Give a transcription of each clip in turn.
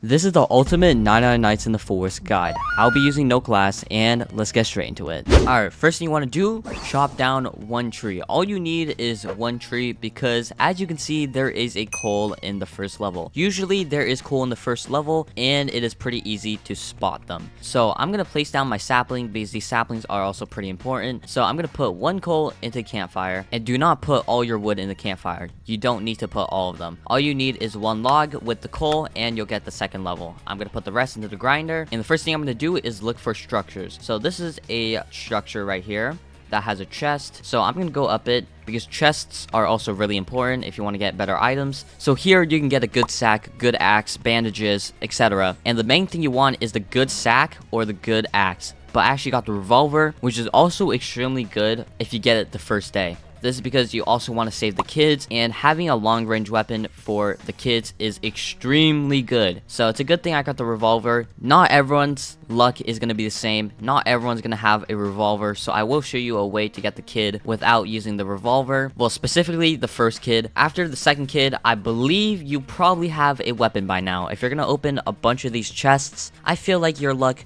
This is the ultimate 99 Nights in the Forest guide. I'll be using no class, and let's get straight into it. Alright, first thing you want to do, chop down one tree. All you need is one tree because as you can see, there is a coal in the first level. Usually there is coal in the first level and it is pretty easy to spot them. So I'm going to place down my sapling because these saplings are also pretty important. So I'm going to put one coal into the campfire, and do not put all your wood in the campfire. You don't need to put all of them. All you need is one log with the coal and you'll get the second level. I'm going to put the rest into the grinder, and the first thing I'm going to do is look for structures. So this is a structure right here that has a chest, so I'm going to go up it because chests are also really important if you want to get better items. So here you can get a good sack, good axe, bandages, etc. And the main thing you want is the good sack or the good axe. But I actually got the revolver, which is also extremely good if you get it the first day. This is because you also want to save the kids, and having a long range weapon for the kids is extremely good. So it's a good thing I got the revolver. Not everyone's luck is going to be the same. Not everyone's going to have a revolver, so I will show you a way to get the kid without using the revolver. Well, specifically the first kid. After the second kid, I believe you probably have a weapon by now. If you're going to open a bunch of these chests, I feel like your luck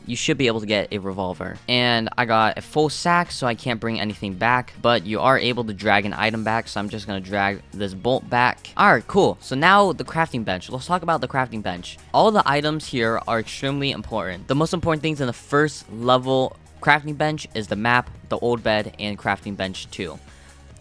you should be able to get a revolver. And I got a full sack, so I can't bring anything back, but you are able to drag an item back, so I'm just gonna drag this bolt back. Alright, cool. So now the crafting bench. Let's talk about the crafting bench. All the items here are extremely important. The most important things in the first level crafting bench is the map, the old bed, and crafting bench 2.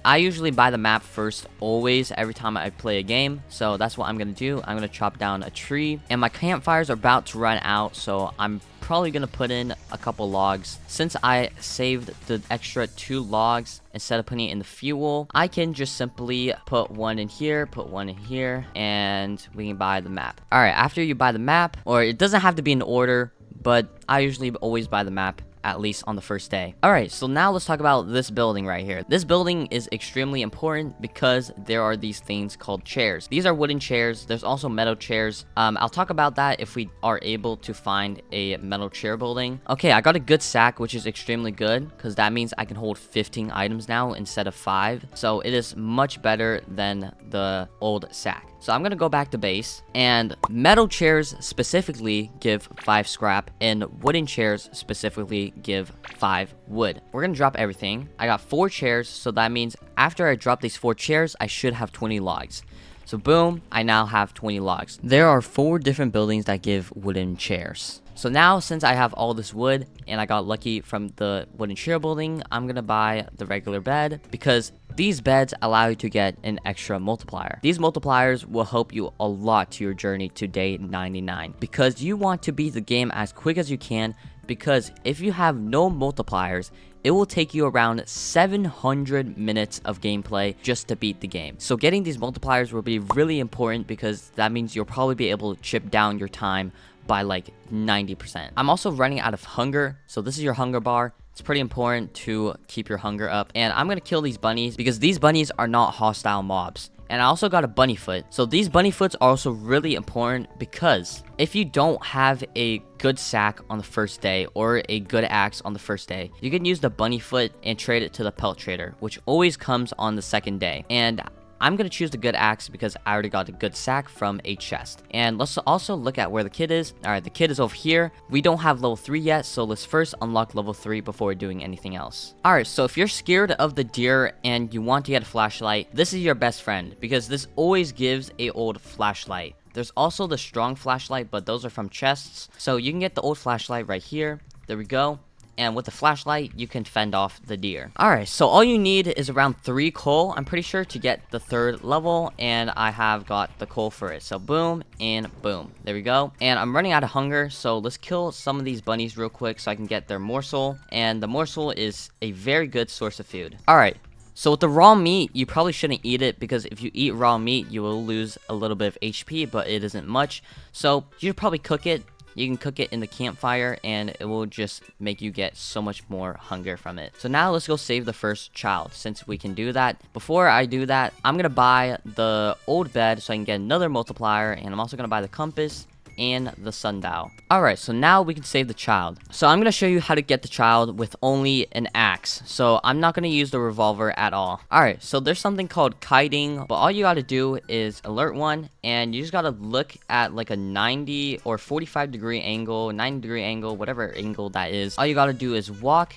I usually buy the map first always every time I play a game, so that's what I'm gonna do. I'm gonna chop down a tree, and my campfires are about to run out, so I'm probably gonna put in a couple logs. Since I saved the extra 2 logs instead of putting it in the fuel, I can just simply put one in here, put one in here, and we can buy the map. All right, after you buy the map, or it doesn't have to be in order, but I usually always buy the map at least on the first day. Alright, so now let's talk about this building right here. This building is extremely important because there are these things called chairs. These are wooden chairs. There's also metal chairs. I'll talk about that if we are able to find a metal chair building. Okay, I got a good sack, which is extremely good because that means I can hold 15 items now instead of 5. So it is much better than the old sack. So I'm gonna go back to base, and metal chairs specifically give 5 scrap, and wooden chairs specifically give 5 wood. We're gonna drop everything. I got 4 chairs, so that means after I drop these 4 chairs, I should have 20 logs. So boom, I now have 20 logs. There are 4 different buildings that give wooden chairs. So now, since I have all this wood and I got lucky from the wooden chair building, I'm gonna buy the regular bed because these beds allow you to get an extra multiplier. These multipliers will help you a lot to your journey to day 99 because you want to beat the game as quick as you can, because if you have no multipliers, it will take you around 700 minutes of gameplay just to beat the game. So getting these multipliers will be really important because that means you'll probably be able to chip down your time by like 90%. I'm also running out of hunger, so this is your hunger bar. It's pretty important to keep your hunger up. And I'm gonna kill these bunnies because these bunnies are not hostile mobs. And I also got a bunny foot. So these bunny foots are also really important because if you don't have a good sack on the first day or a good axe on the first day, you can use the bunny foot and trade it to the pelt trader, which always comes on the second day. And I'm going to choose the good axe because I already got a good sack from a chest. And let's also look at where the kid is. Alright, the kid is over here. We don't have level 3 yet, so let's first unlock level 3 before doing anything else. Alright, so if you're scared of the deer and you want to get a flashlight, this is your best friend because this always gives a old flashlight. There's also the strong flashlight, but those are from chests. So you can get the old flashlight right here. There we go. And with the flashlight, you can fend off the deer. Alright, so all you need is around 3 coal, I'm pretty sure, to get the 3rd level. And I have got the coal for it. So boom and boom. There we go. And I'm running out of hunger, so let's kill some of these bunnies real quick so I can get their morsel. And the morsel is a very good source of food. Alright. So with the raw meat, you probably shouldn't eat it because if you eat raw meat, you will lose a little bit of HP, but it isn't much. So you should probably cook it. You can cook it in the campfire and it will just make you get so much more hunger from it. So now let's go save the first child since we can do that. Before I do that, I'm going to buy the old bed so I can get another multiplier, and I'm also going to buy the compass and the sundial. Alright, so now we can save the child. So I'm going to show you how to get the child with only an axe. So I'm not going to use the revolver at all. Alright, so there's something called kiting, but all you got to do is alert one, and you just got to look at like a 90 or 45 degree angle, 90 degree angle, whatever angle that is. All you got to do is walk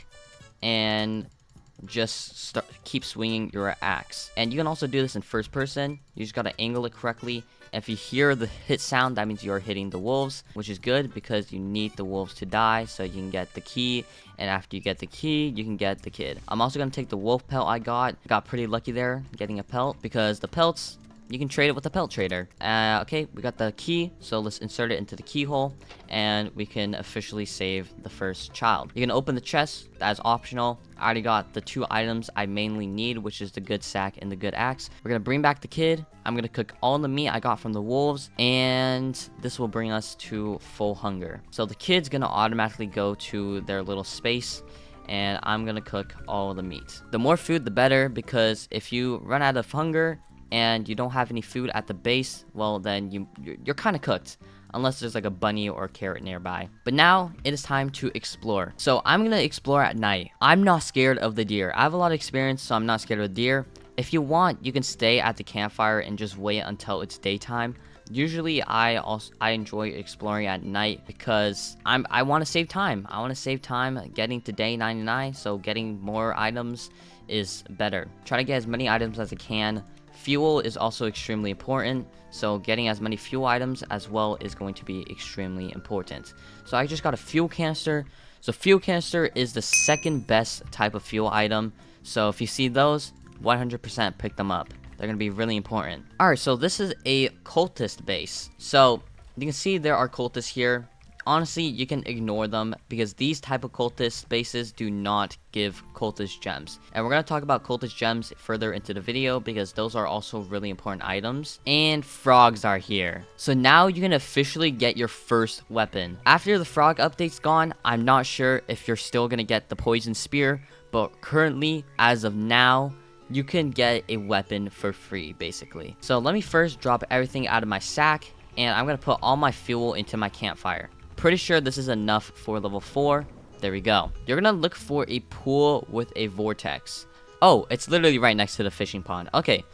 and just keep swinging your axe. And you can also do this in first person. You just got to angle it correctly. If you hear the hit sound, that means you're hitting the wolves, which is good because you need the wolves to die so you can get the key. And after you get the key, you can get the kid. I'm also going to take the wolf pelt I got pretty lucky there getting a pelt, because the pelts, you can trade it with the pelt trader. Okay, we got the key, so let's insert it into the keyhole, and we can officially save the first child. You can open the chest, that's optional. I already got the 2 items I mainly need, which is the good sack and the good axe. We're gonna bring back the kid. I'm gonna cook all the meat I got from the wolves, and this will bring us to full hunger. So the kid's gonna automatically go to their little space, and I'm gonna cook all the meat. The more food, the better, because if you run out of hunger and you don't have any food at the base, well, then you're kind of cooked, unless there's like a bunny or a carrot nearby. But now it is time to explore. So I'm gonna explore at night. I'm not scared of the deer. I have a lot of experience, so I'm not scared of the deer. If you want, you can stay at the campfire and just wait until it's daytime. Usually I enjoy exploring at night because I want to save time. I want to save time getting to day 99, so getting more items is better. Try to get as many items as I can. Fuel is also extremely important, so getting as many fuel items as well is going to be extremely important. So I just got a fuel canister. So fuel canister is the second best type of fuel item. So if you see those, 100% pick them up. They're going to be really important. Alright, so this is a cultist base. So you can see there are cultists here. Honestly, you can ignore them because these type of cultist bases do not give cultist gems. And we're going to talk about cultist gems further into the video because those are also really important items. And frogs are here. So now you can officially get your first weapon. After the frog update's gone, I'm not sure if you're still going to get the poison spear, but currently, as of now, you can get a weapon for free, basically. So let me first drop everything out of my sack, and I'm going to put all my fuel into my campfire. Pretty sure this is enough for level 4. There we go. You're gonna look for a pool with a vortex. Oh, it's literally right next to the fishing pond. Okay,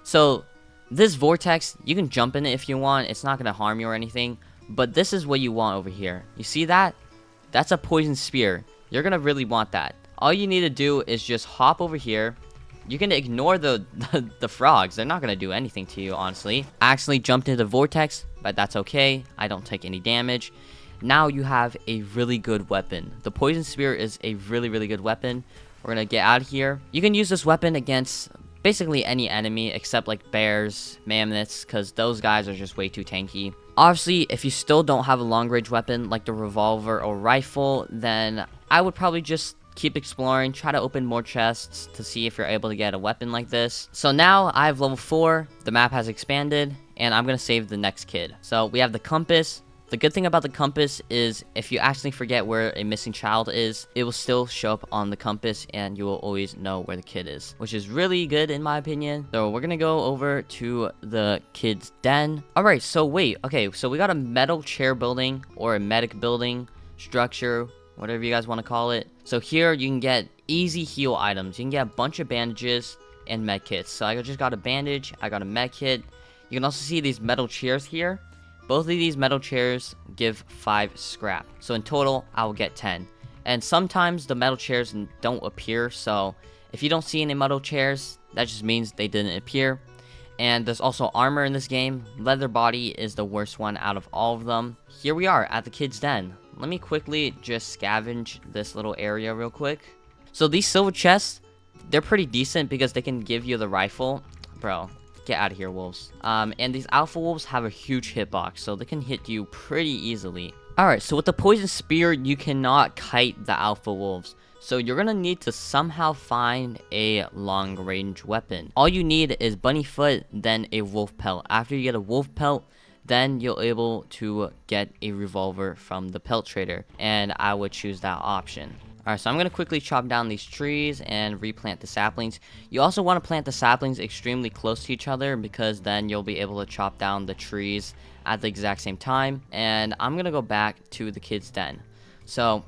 so this vortex, you can jump in it if you want. It's not gonna harm you or anything, but this is what you want over here. You see that? That's a poison spear. You're gonna really want that. All you need to do is just hop over here. You can ignore the frogs. They're not gonna do anything to you, honestly. I accidentally jumped into the vortex, but that's okay. I don't take any damage. Now you have a really good weapon. The poison spear is a really good weapon. We're gonna get out of here. You can use this weapon against basically any enemy except like bears, mammoths, because those guys are just way too tanky. Obviously, if you still don't have a long range weapon like the revolver or rifle, then I would probably just keep exploring, try to open more chests to see if you're able to get a weapon like this. So now I have level 4, the map has expanded, and I'm gonna save the next kid. So we have the compass. The good thing about the compass is if you actually forget where a missing child is, it will still show up on the compass and you will always know where the kid is, which is really good in my opinion. So we're gonna go over to the kid's den. Alright, so wait, okay, so we got a metal chair building or a medic building structure, whatever you guys want to call it. So here you can get easy heal items. You can get a bunch of bandages and med kits. So I just got a bandage, I got a med kit. You can also see these metal chairs here. Both of these metal chairs give 5 scrap. So in total, I will get 10. And sometimes the metal chairs don't appear. So if you don't see any metal chairs, that just means they didn't appear. And there's also armor in this game. Leather body is the worst one out of all of them. Here we are at the kid's den. Let me quickly just scavenge this little area real quick. So these silver chests, they're pretty decent because they can give you the rifle. Bro, get out of here, wolves. And these alpha wolves have a huge hitbox, so they can hit you pretty easily. Alright, so with the poison spear, you cannot kite the alpha wolves. So you're gonna need to somehow find a long range weapon. All you need is bunny foot, then a wolf pelt. After you get a wolf pelt, then you'll able to get a revolver from the pelt trader, and I would choose that option. Alright, so I'm going to quickly chop down these trees and replant the saplings. You also want to plant the saplings extremely close to each other because then you'll be able to chop down the trees at the exact same time. And I'm gonna go back to the kid's den. So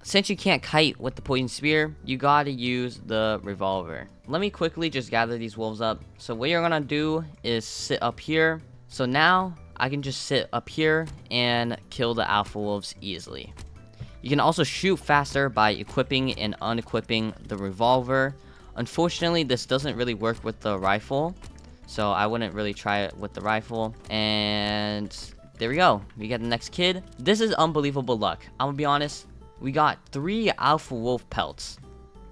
since you can't kite with the poison spear, you gotta use the revolver. Let me quickly just gather these wolves up. So what you're gonna do is sit up here. So now I can just sit up here and kill the alpha wolves easily. You can also shoot faster by equipping and unequipping the revolver. Unfortunately, this doesn't really work with the rifle, so I wouldn't really try it with the rifle. And there we go. We get the next kid. This is unbelievable luck. I'm gonna be honest. We got 3 alpha wolf pelts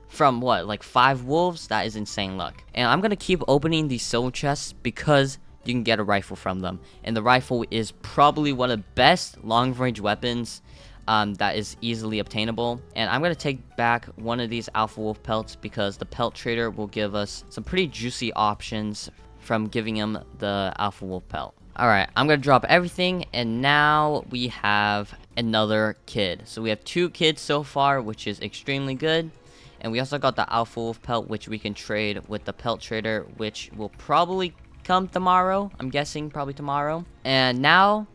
from what, like 5 wolves? That is insane luck. And I'm gonna keep opening these silver chests because you can get a rifle from them. And the rifle is probably one of the best long-range weapons that is easily obtainable. And I'm going to take back one of these alpha wolf pelts because the pelt trader will give us some pretty juicy options from giving him the alpha wolf pelt. Alright, I'm going to drop everything, and now we have another kid. So we have 2 kids so far, which is extremely good. And we also got the alpha wolf pelt, which we can trade with the pelt trader, which will probably come tomorrow. I'm guessing probably tomorrow. And now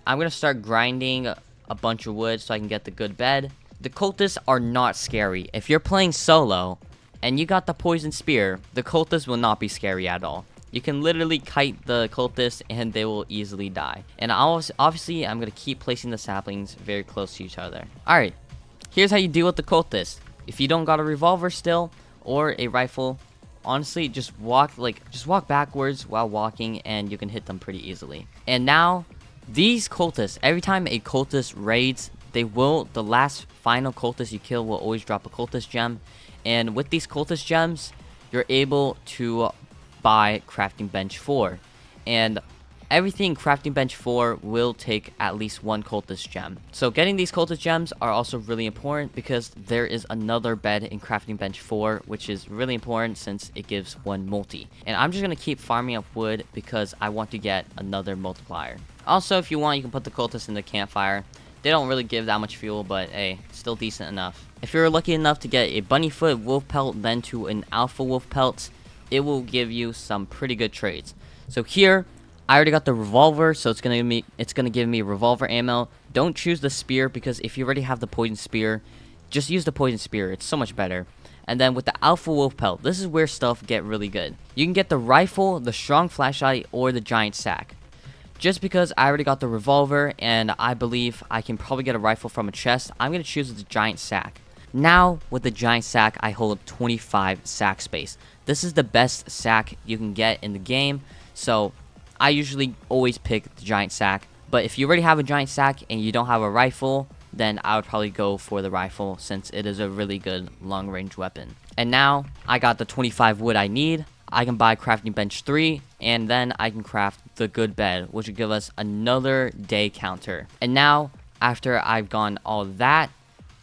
I'm going to start grinding a bunch of wood so I can get the good bed. The cultists are not scary. If you're playing solo and you got the poison spear, the cultists will not be scary at all. You can literally kite the cultists and they will easily die. And obviously I'm going to keep placing the saplings very close to each other. Alright, here's how you deal with the cultists. If you don't got a revolver still or a rifle, honestly just walk backwards while walking and you can hit them pretty easily. And now these cultists, every time a cultist raids, the last final cultist you kill will always drop a cultist gem. And with these cultist gems, you're able to buy crafting bench 4. And everything crafting bench 4 will take at least 1 cultist gem. So getting these cultist gems are also really important because there is another bed in crafting bench 4, which is really important since it gives 1 multi. And I'm just going to keep farming up wood because I want to get another multiplier. Also, if you want, you can put the cultists in the campfire. They don't really give that much fuel, but hey, still decent enough. If you're lucky enough to get a bunnyfoot wolf pelt then to an alpha wolf pelt, it will give you some pretty good trades. So here, I already got the revolver, so it's gonna give me revolver ammo. Don't choose the spear because if you already have the poison spear, just use the poison spear. It's so much better. And then with the alpha wolf pelt, this is where stuff get really good. You can get the rifle, the strong flashlight, or the giant sack. Just because I already got the revolver and I believe I can probably get a rifle from a chest, I'm going to choose the giant sack. Now, with the giant sack, I hold 25 sack space. This is the best sack you can get in the game, so I usually always pick the giant sack. But if you already have a giant sack and you don't have a rifle, then I would probably go for the rifle since it is a really good long-range weapon. And now, I got the 25 wood I need. I can buy crafting bench 3, and then I can craft the good bed, which will give us another day counter. And now, after I've gone all that,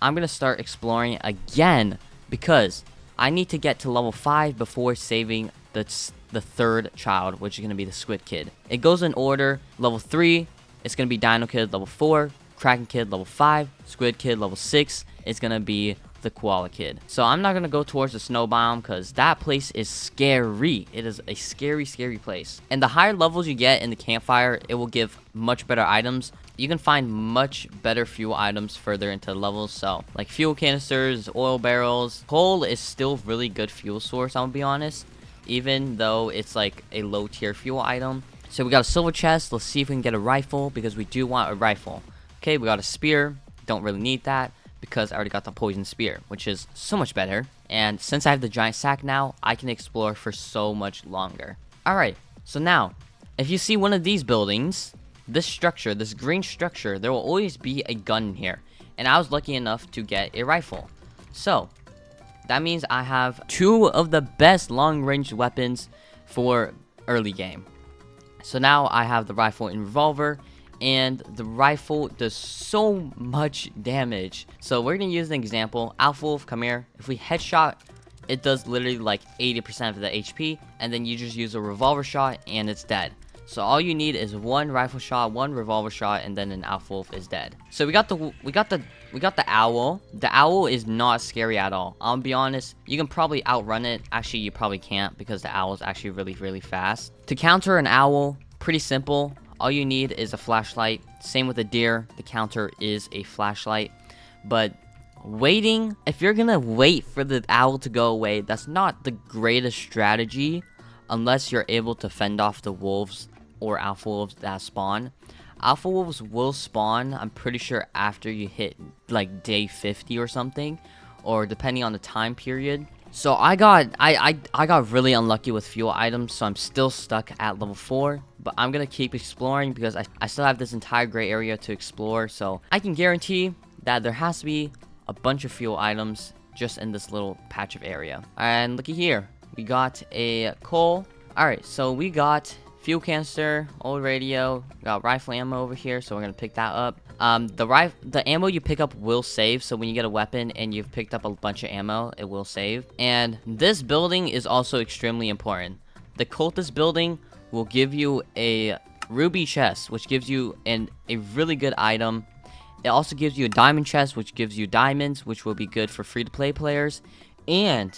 I'm going to start exploring again because I need to get to level 5 before saving the 3rd child, which is going to be the squid kid. It goes in order. Level 3, it's going to be dino kid. Level 4, kraken kid. Level 5, squid kid. Level 6, it's going to be the koala kid. So I'm not gonna go towards the snow biome because that place is scary. It is a scary place. And the higher levels you get in the campfire, it will give much better items. You can find much better fuel items further into the levels. So like fuel canisters, oil barrels. Coal is still really good fuel source, I'm gonna be honest, even though it's like a low tier fuel item. So we got a silver chest. Let's see if we can get a rifle because we do want a rifle. Okay, we got a spear. Don't really need that because I already got the poison spear, which is so much better. And since I have the giant sack now, I can explore for so much longer. Alright, so now, if you see one of these buildings, this structure, this green structure, there will always be a gun in here. And I was lucky enough to get a rifle. So, that means I have 2 of the best long-range weapons for early game. So now I have the rifle and revolver, and the rifle does so much damage. So we're gonna use an example. Alpha Wolf, come here. If we headshot, it does literally like 80% of the HP, and then you just use a revolver shot and it's dead. So all you need is 1 rifle shot, 1 revolver shot, and then an Alpha Wolf is dead. So we got the owl. The owl is not scary at all. I'll be honest, you can probably outrun it. Actually, you probably can't because the owl is actually really fast. To counter an owl, pretty simple. all you need is a flashlight. Same with the deer, the counter is a flashlight. But waiting, if you're gonna wait for the owl to go away, that's not the greatest strategy unless you're able to fend off the wolves or alpha wolves that spawn. Alpha wolves will spawn, I'm pretty sure, after you hit like day 50 or something, or depending on the time period. So I got really unlucky with fuel items, so I'm still stuck at level 4. But I'm gonna keep exploring because I still have this entire gray area to explore. So I can guarantee that there has to be a bunch of fuel items just in this little patch of area. And looky here, we got a coal. Alright, so we got fuel canister, old radio, got rifle ammo over here, so we're gonna pick that up. The ammo you pick up will save, so when you get a weapon and you've picked up a bunch of ammo, it will save. And this building is also extremely important. The cultist building will give you a ruby chest, which gives you a really good item. It also gives you a diamond chest, which gives you diamonds, which will be good for free-to-play players. And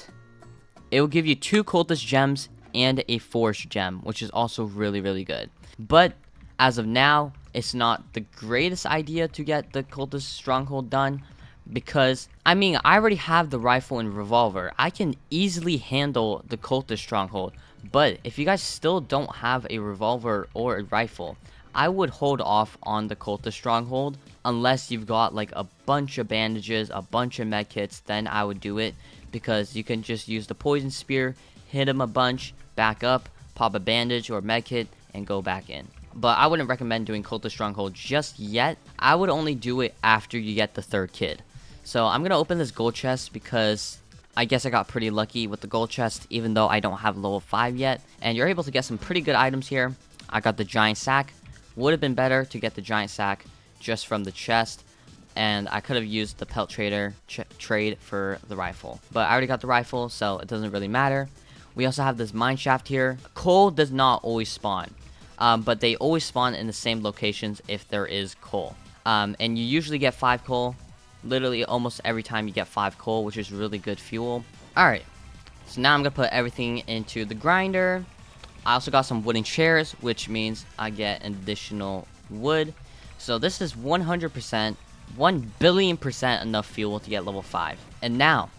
it will give you 2 cultist gems and a forged gem, which is also really, really good. But as of now, it's not the greatest idea to get the cultist stronghold done because, I mean, I already have the rifle and revolver. I can easily handle the cultist stronghold. But if you guys still don't have a revolver or a rifle, I would hold off on the cultist stronghold unless you've got like a bunch of bandages, a bunch of medkits. Then I would do it because you can just use the poison spear, hit him a bunch, back up, pop a bandage or medkit, and go back in. But I wouldn't recommend doing cultist stronghold just yet. I would only do it after you get the 3rd kid. So I'm gonna open this gold chest because I guess I got pretty lucky with the gold chest, even though I don't have level 5 yet. And you're able to get some pretty good items here. I got the giant sack. Would have been better to get the giant sack just from the chest, and I could have used the pelt trader trade for the rifle. But I already got the rifle, so it doesn't really matter. We also have this mine shaft here. Coal does not always spawn, but they always spawn in the same locations if there is coal. And you usually get 5 coal. Literally almost every time you get 5 coal, which is really good fuel. Alright, so now I'm going to put everything into the grinder. I also got some wooden chairs, which means I get an additional wood. So this is 100%, 1,000,000,000% enough fuel to get level 5. And now,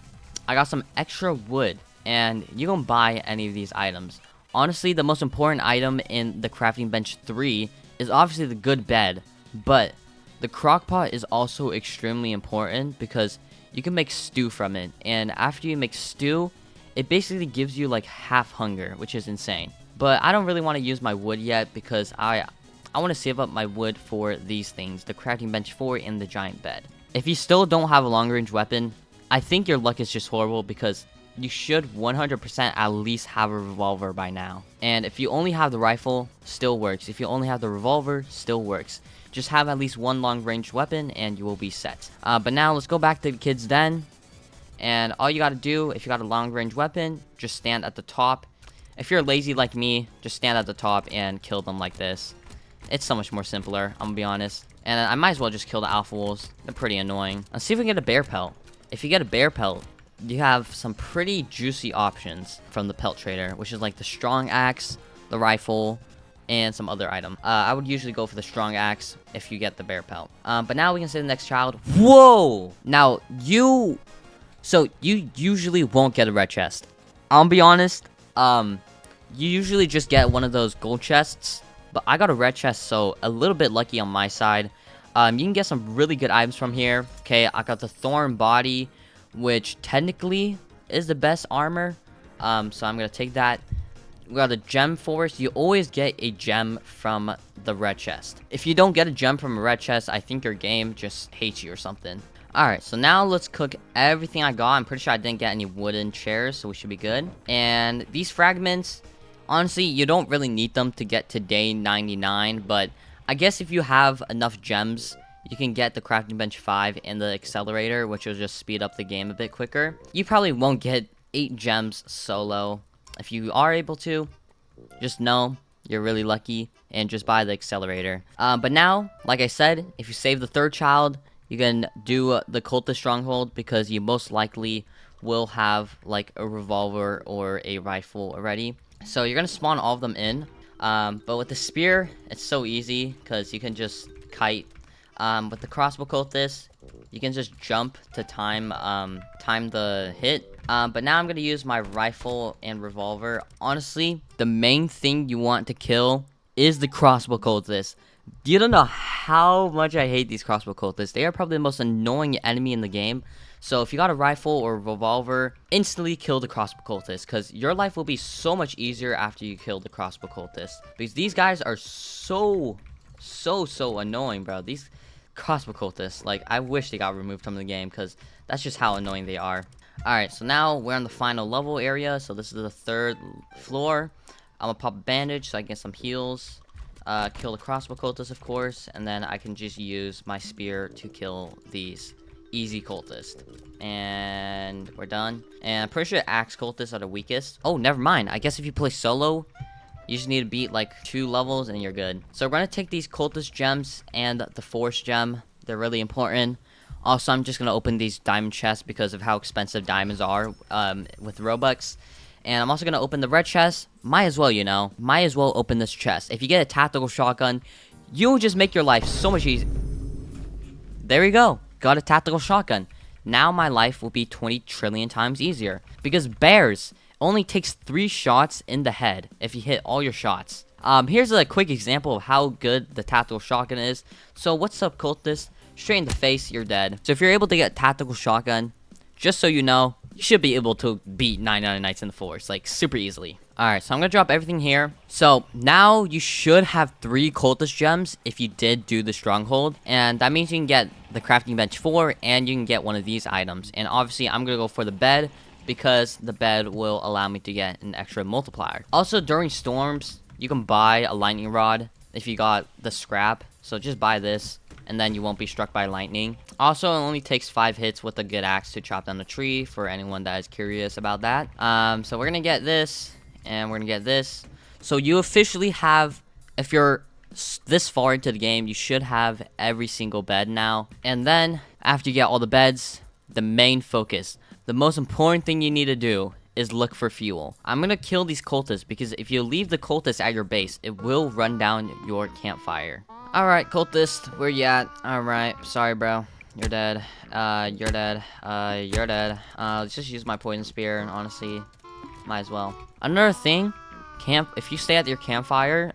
I got some extra wood, and you can buy any of these items. Honestly, the most important item in the crafting bench 3 is obviously the good bed, but the crock pot is also extremely important because you can make stew from it. And after you make stew, it basically gives you like half hunger, which is insane. But I don't really want to use my wood yet because I want to save up my wood for these things, the crafting bench 4 and the giant bed. If you still don't have a long range weapon, I think your luck is just horrible because you should 100% at least have a revolver by now. And if you only have the rifle, still works. If you only have the revolver, still works. Just have at least 1 long range weapon and you will be set. But now let's go back to the kids' den. And all you gotta do, if you got a long range weapon, just stand at the top. If you're lazy like me, just stand at the top and kill them like this. It's so much more simpler, I'm gonna be honest. And I might as well just kill the alpha wolves. They're pretty annoying. Let's see if we can get a bear pelt. If you get a bear pelt, you have some pretty juicy options from the pelt trader, which is like the strong axe, the rifle, and some other item. I would usually go for the strong axe if you get the bear pelt. But now we can say the next child. Whoa! Now, you usually won't get a red chest. I'll be honest. You usually just get one of those gold chests, but I got a red chest, so a little bit lucky on my side. You can get some really good items from here. Okay, I got the thorn body, which technically is the best armor. So I'm gonna take that. We got the gem forest. You always get a gem from the red chest. If you don't get a gem from a red chest, I think your game just hates you or something. Alright, so now let's cook everything I got. I'm pretty sure I didn't get any wooden chairs, so we should be good. And these fragments, honestly, you don't really need them to get to day 99, but I guess if you have enough gems, you can get the crafting bench 5 and the accelerator, which will just speed up the game a bit quicker. You probably won't get 8 gems solo. If you are able to, just know you're really lucky and just buy the accelerator. But now, like I said, if you save the 3rd child, you can do the cultist stronghold because you most likely will have like a revolver or a rifle already. So you're gonna spawn all of them in. But with the spear, it's so easy because you can just kite. With the crossbow cultist, you can just jump to time the hit. But now I'm gonna use my rifle and revolver. Honestly, the main thing you want to kill is the crossbow cultist. You don't know how much I hate these crossbow cultists. They are probably the most annoying enemy in the game. So if you got a rifle or a revolver, instantly kill the crossbow cultist, because your life will be so much easier after you kill the crossbow cultist. Because these guys are so annoying, bro. These crossbow cultists, like, I wish they got removed from the game, because that's just how annoying they are. Alright, so now we're on the final level area. So this is the 3rd floor. I'm gonna pop a bandage so I can get some heals. Kill the crossbow cultists, of course, and then I can just use my spear to kill these easy cultists. And we're done. And I'm pretty sure axe cultists are the weakest. Oh, never mind. I guess if you play solo, you just need to beat like 2 levels and you're good. So we're gonna take these cultist gems and the force gem. They're really important. Also, I'm just gonna open these diamond chests because of how expensive diamonds are with Robux. And I'm also going to open the red chest. Might as well, you know. Might as well open this chest. If you get a tactical shotgun, you'll just make your life so much easier. There we go. Got a tactical shotgun. Now my life will be 20 trillion times easier. Because bears only takes 3 shots in the head if you hit all your shots. Here's a quick example of how good the tactical shotgun is. So what's up, cultist? Straight in the face, you're dead. So if you're able to get a tactical shotgun, just so you know, you should be able to beat 99 Nights in the Forest, like, super easily. Alright, so I'm gonna drop everything here. So, now you should have 3 cultist gems if you did do the stronghold. And that means you can get the crafting bench 4, and you can get one of these items. And obviously, I'm gonna go for the bed, because the bed will allow me to get an extra multiplier. Also, during storms, you can buy a lightning rod if you got the scrap. So, just buy this, and then you won't be struck by lightning. Also, it only takes 5 hits with a good axe to chop down the tree, for anyone that is curious about that. So we're gonna get this, and we're gonna get this. So you officially have, if you're this far into the game, you should have every single bed now. And then, after you get all the beds, the main focus, the most important thing you need to do is look for fuel. I'm gonna kill these cultists, because if you leave the cultists at your base, it will run down your campfire. Alright, cultist, where you at? Alright, sorry, bro. You're dead. You're dead. You're dead. Let's just use my poison spear, and honestly, might as well. Another thing, if you stay at your campfire,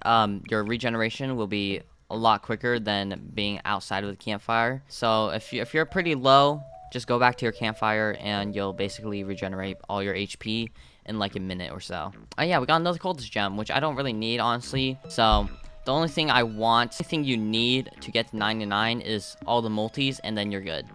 your regeneration will be a lot quicker than being outside of the campfire. So if you're pretty low, just go back to your campfire, and you'll basically regenerate all your HP in like a minute or so. Oh yeah, we got another cultist gem, which I don't really need, honestly. So the only thing you need to get to 99 is all the multis, and then you're good.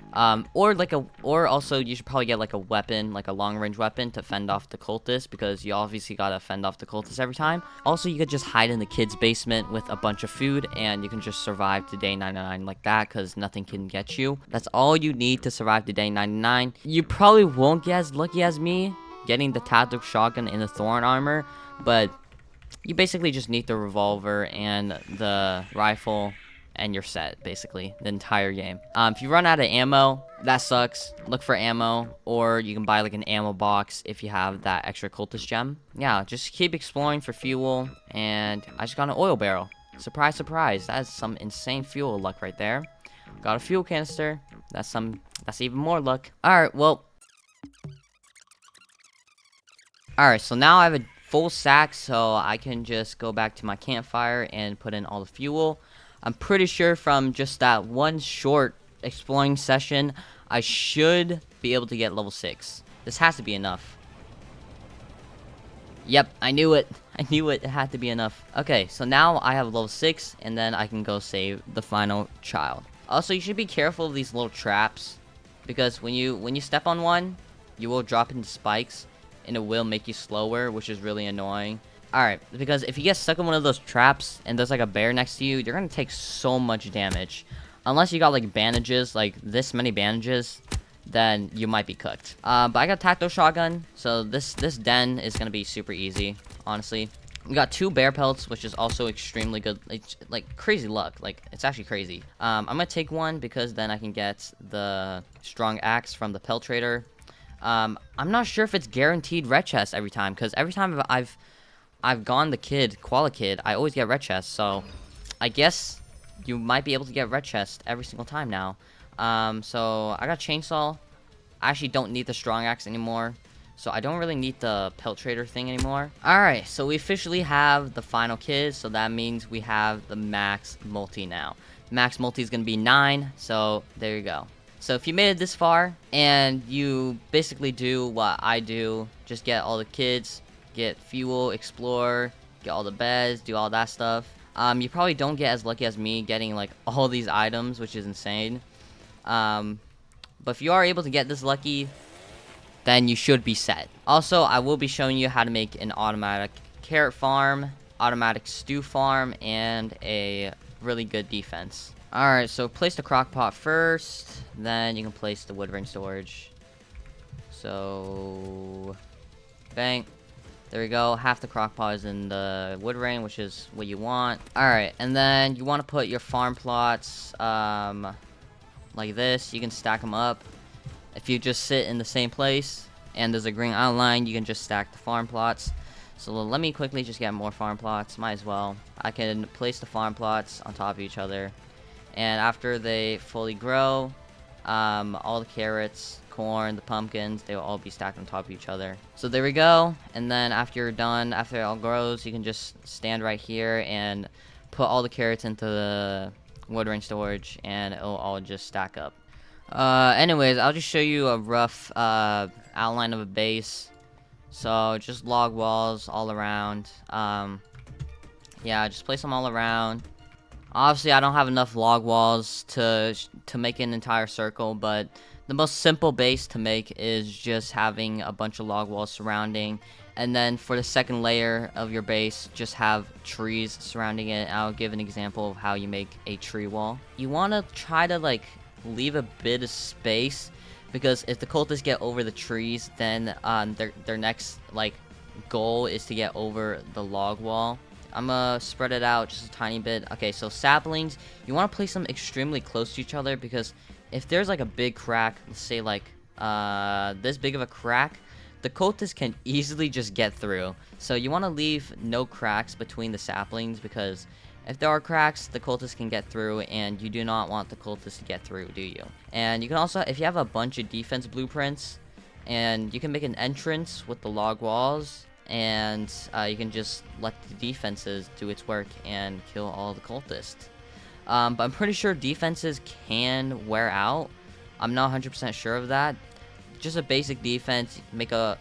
Or also you should probably get like a weapon, like a long range weapon to fend off the cultists, because you obviously gotta fend off the cultists every time. Also, you could just hide in the kids' basement with a bunch of food, and you can just survive to day 99 like that, because nothing can get you. That's all you need to survive to day 99. You probably won't get as lucky as me getting the tactical shotgun and the thorn armor, but you basically just need the revolver and the rifle, and you're set, basically, the entire game. If you run out of ammo, that sucks. Look for ammo, or you can buy like an ammo box if you have that extra cultist gem. Yeah, just keep exploring for fuel, and I just got an oil barrel. Surprise, surprise. That is some insane fuel luck right there. Got a fuel canister. That's even more luck. Alright, well. Alright, so now I have a full sack, so I can just go back to my campfire and put in all the fuel. I'm pretty sure from just that one short exploring session, I should be able to get level 6. This has to be enough. Yep, I knew it. I knew it. It had to be enough. Okay, so now I have level 6, and then I can go save the final child. Also, you should be careful of these little traps, because when you step on one, you will drop into spikes, and it will make you slower, which is really annoying. Alright, because if you get stuck in one of those traps, and there's like a bear next to you, you're gonna take so much damage. Unless you got like bandages, like this many bandages, then you might be cooked. But I got tactical shotgun, so this den is gonna be super easy, honestly. We got 2 bear pelts, which is also extremely good. It's like crazy luck. Like, it's actually crazy. I'm gonna take one, because then I can get the strong axe from the pelt trader. I'm not sure if it's guaranteed red chest every time, because every time I've gone the koala kid, I always get red chests. So I guess you might be able to get red chest every single time now. So I got chainsaw. I actually don't need the strong axe anymore. So I don't really need the pelt trader thing anymore. Alright, so we officially have the final kid. So that means we have the max multi now. Max multi is going to be 9. So there you go. So if you made it this far and you basically do what I do, just get all the kids, get fuel, explore, get all the beds, do all that stuff. You probably don't get as lucky as me getting like all these items, which is insane. But if you are able to get this lucky, then you should be set. Also, I will be showing you how to make an automatic carrot farm, automatic stew farm, and a really good defense. Alright, so place the crock pot first, then you can place the wood ring storage. So, bang. There we go. Half the crock pot is in the wood ring, which is what you want. Alright, and then you want to put your farm plots like this. You can stack them up. If you just sit in the same place and there's a green outline, you can just stack the farm plots. So let me quickly just get more farm plots. Might as well. I can place the farm plots on top of each other. And after they fully grow, all the carrots, corn, the pumpkins, they will all be stacked on top of each other. So there we go. And then after you're done, after it all grows, you can just stand right here and put all the carrots into the wood ring storage, and it'll all just stack up. Anyways, I'll just show you a rough outline of a base. So just log walls all around. Yeah, just place them all around. Obviously, I don't have enough log walls to make an entire circle, but the most simple base to make is just having a bunch of log walls surrounding. And then for the second layer of your base, just have trees surrounding it. I'll give an example of how you make a tree wall. You want to try to like leave a bit of space, because if the cultists get over the trees, then their next like goal is to get over the log wall. I'm gonna spread it out just a tiny bit. Okay, so saplings, you want to place them extremely close to each other, because if there's like a big crack, let's say like this big of a crack, the cultists can easily just get through. So you want to leave no cracks between the saplings, because if there are cracks, the cultists can get through, and you do not want the cultists to get through, do you? And you can also, if you have a bunch of defense blueprints, and you can make an entrance with the log walls, and you can just let the defenses do its work and kill all the cultists. But I'm pretty sure defenses can wear out. I'm not 100% sure of that. Just a basic defense, make a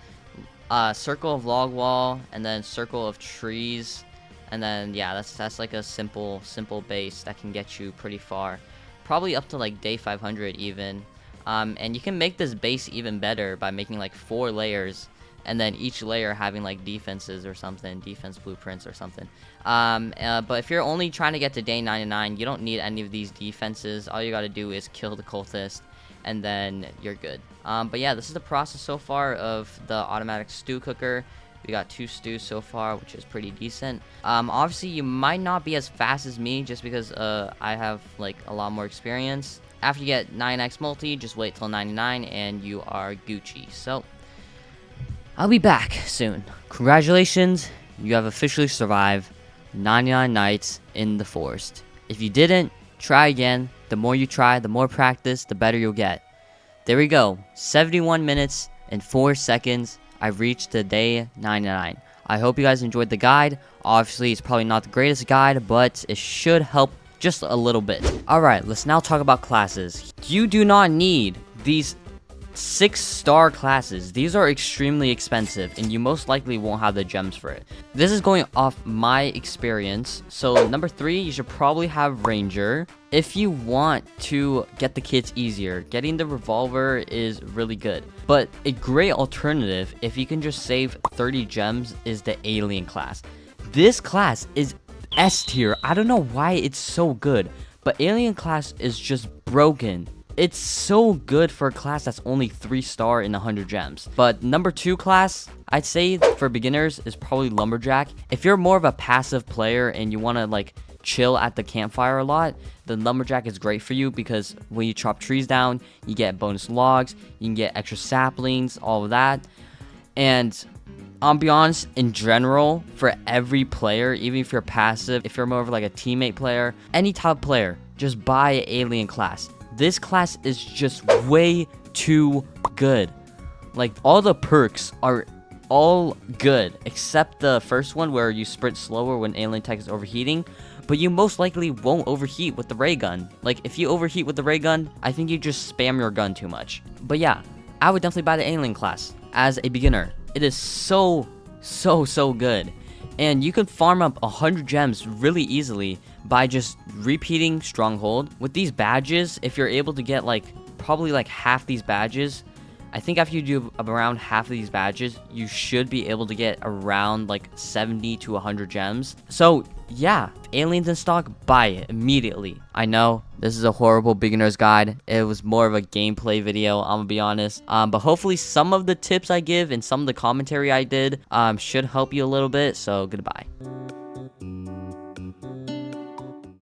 circle of log wall, and then circle of trees. And then, yeah, that's like a simple base that can get you pretty far. Probably up to like day 500 even. And you can make this base even better by making like 4 layers. And then each layer having like defenses or something, defense blueprints or something. But if you're only trying to get to day 99, you don't need any of these defenses. All you gotta do is kill the cultist, and then you're good. But yeah, this is the process so far of the automatic stew cooker. We got 2 stews so far, which is pretty decent. Obviously, you might not be as fast as me, just because I have like a lot more experience. After you get 9x multi, just wait till 99 and you are Gucci. So I'll be back soon. Congratulations, you have officially survived 99 nights in the forest. If you didn't, try again. The more you try, the more practice, the better you'll get. There we go. 71 minutes and 4 seconds. I've reached the day 99. I hope you guys enjoyed the guide. Obviously, it's probably not the greatest guide, but it should help just a little bit. Alright, let's now talk about classes. You do not need these 6-star classes. These are extremely expensive, and you most likely won't have the gems for it. This is going off my experience. So number 3, you should probably have Ranger. If you want to get the kits easier, getting the revolver is really good. But a great alternative, if you can just save 30 gems, is the Alien class. This class is S tier. I don't know why it's so good, but Alien class is just broken. It's so good for a class that's only 3-star in 100 gems. But number 2 class, I'd say for beginners, is probably Lumberjack. If you're more of a passive player and you want to like chill at the campfire a lot, then Lumberjack is great for you, because when you chop trees down, you get bonus logs, you can get extra saplings, all of that. And I'll be honest, in general, for every player, even if you're passive, if you're more of like a teammate player, any type of player, just buy alien class. This class is just way too good. Like, all the perks are all good, except the first one where you sprint slower when alien tech is overheating. But you most likely won't overheat with the ray gun. Like, if you overheat with the ray gun, I think you just spam your gun too much. But yeah, I would definitely buy the alien class as a beginner. It is so good. And you can farm up 100 gems really easily by just repeating stronghold. With these badges, if you're able to get like probably like half these badges, I think after you do around half of these badges, you should be able to get around like 70 to 100 gems. So yeah, aliens in stock, buy it immediately. I know this is a horrible beginner's guide. It was more of a gameplay video, I'm gonna be honest. But hopefully some of the tips I give and some of the commentary I did should help you a little bit. So goodbye.